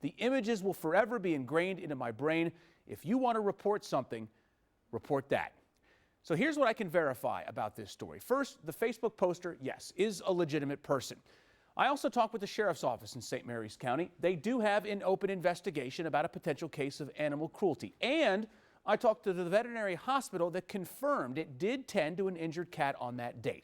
The images will forever be ingrained into my brain. If you want to report something, report that. So here's what I can verify about this story. First, the Facebook poster, yes, is a legitimate person. I also talked with the sheriff's office in St. Mary's County. They do have an open investigation about a potential case of animal cruelty. And I talked to the veterinary hospital that confirmed it did tend to an injured cat on that date.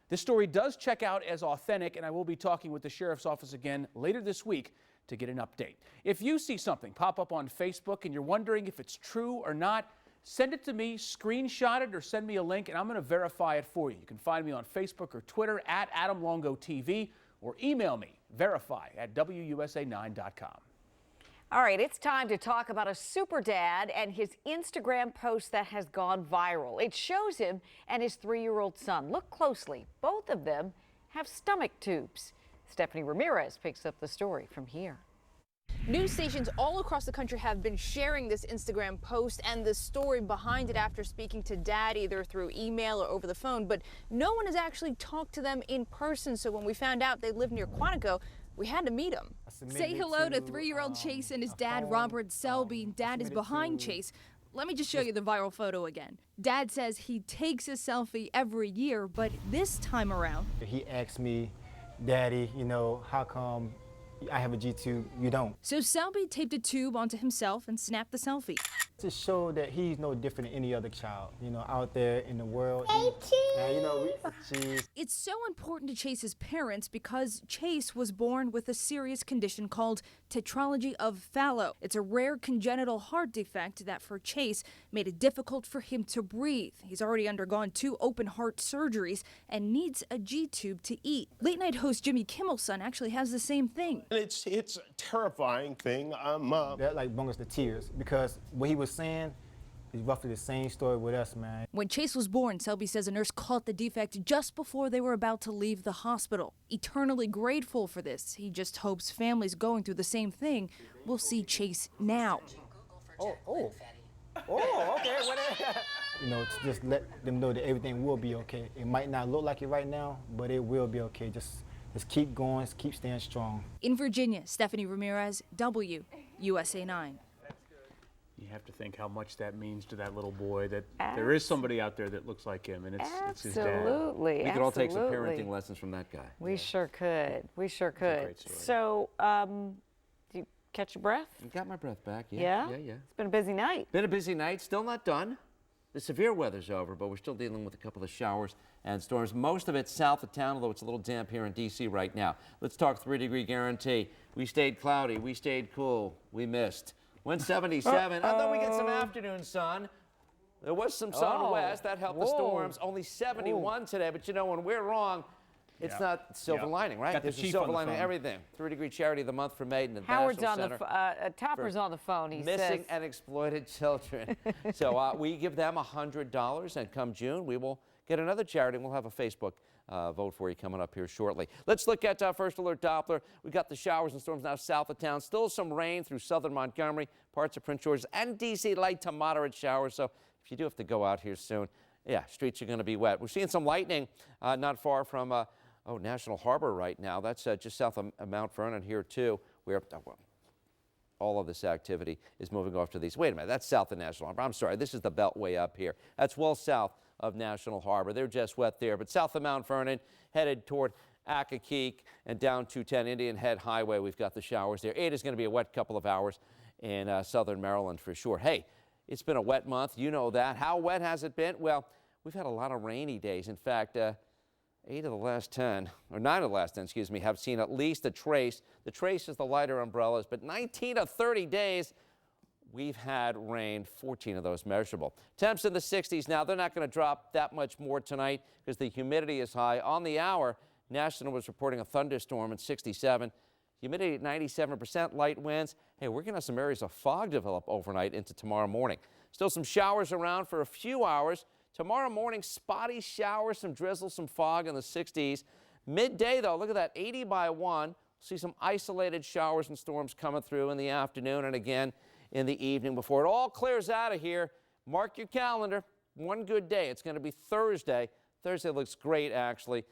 This story does check out as authentic, and I will be talking with the sheriff's office again later this week to get an update. If you see something pop up on Facebook and you're wondering if it's true or not, send it to me, screenshot it, or send me a link, and I'm going to verify it for you. You can find me on Facebook or Twitter at AdamLongoTV, or email me, verify@WUSA9.com. All right, it's time to talk about a super dad and his Instagram post that has gone viral. It shows him and his 3-year-old son. Look closely. Both of them have stomach tubes. Stephanie Ramirez picks up the story from here. News stations all across the country have been sharing this Instagram post and the story behind it after speaking to dad either through email or over the phone, but no one has actually talked to them in person. So when we found out they live near Quantico, we had to meet them. Say hello to 3-year-old Chase and his dad, Robert Selby. Dad is behind Chase. Let me just show you the viral photo again. Dad says he takes a selfie every year, but this time around, he asked me, Daddy, you know, how come I have a G-tube, you don't? So Selby taped a tube onto himself and snapped the selfie. To show that he's no different than any other child, you know, out there in the world. It's so important to Chase's parents because Chase was born with a serious condition called tetralogy of Fallot. It's a rare congenital heart defect that for Chase made it difficult for him to breathe. He's already undergone 2 open heart surgeries and needs a G-tube to eat. Late night host Jimmy Kimmel's son actually has the same thing. It's a terrifying thing. That like brung us to tears because what he was saying is roughly the same story with us, man. When Chase was born, Selby says a nurse caught the defect just before they were about to leave the hospital. Eternally grateful for this. He just hopes families going through the same thing will see Chase now. Okay. You know, to just let them know that everything will be okay. It might not look like it right now, but it will be okay. Just keep going, just keep staying strong. In Virginia, Stephanie Ramirez, WUSA 9. You have to think how much that means to that little boy, that there is somebody out there that looks like him, and it's his dad. Absolutely. We could all take some parenting lessons from that guy. We sure could. We sure could. great story. So, do you catch your breath? You got my breath back. Yeah? Yeah. It's been a busy night. Been a busy night, still not done. The severe weather's over, but we're still dealing with a couple of showers and storms. Most of it south of town, although it's a little damp here in D.C. right now. Let's talk 3-degree guarantee. We stayed cloudy, we stayed cool, we missed. 177. I thought we get some afternoon sun. There was some sun west. That helped the storms. Only 71 today. But you know, when we're wrong, it's not silver lining, right? Got the There's a chief silver on the lining phone. everything. 3-degree charity of the month for Maiden at the Howard's National on the Center Topper's on the phone. He missing says. and exploited children. So we give them $100, and come June, we will get another charity, and we'll have a Facebook vote for you coming up here shortly. Let's look at First Alert Doppler. We've got the showers and storms now south of town. Still some rain through southern Montgomery, parts of Prince George's, and D.C. Light to moderate showers. So if you do have to go out here soon, yeah, streets are going to be wet. We're seeing some lightning not far from National Harbor right now. That's just south of Mount Vernon here, too, where all of this activity is moving off to these. Wait a minute, that's south of National Harbor. I'm sorry, this is the Beltway up here. That's well south of National Harbor. They're just wet there, but south of Mount Vernon, headed toward Accokeek and down 210 Indian Head Highway, we've got the showers there. It is going to be a wet couple of hours in southern Maryland for sure. Hey, it's been a wet month. You know that. How wet has it been? Well, we've had a lot of rainy days. In fact, 9 of the last 10, excuse me, have seen at least a trace. The trace is the lighter umbrellas, but 19 of 30 days, we've had rain, 14 of those measurable. Temps in the 60s now. They're not going to drop that much more tonight because the humidity is high. On the hour, National was reporting a thunderstorm at 67. Humidity at 97%, light winds. Hey, we're going to have some areas of fog develop overnight into tomorrow morning. Still some showers around for a few hours. Tomorrow morning, spotty showers, some drizzle, some fog in the 60s. Midday, though, look at that, 80 by 1. See some isolated showers and storms coming through in the afternoon and again in the evening before it all clears out of here. Mark your calendar. One good day. It's going to be Thursday. Thursday looks great, actually.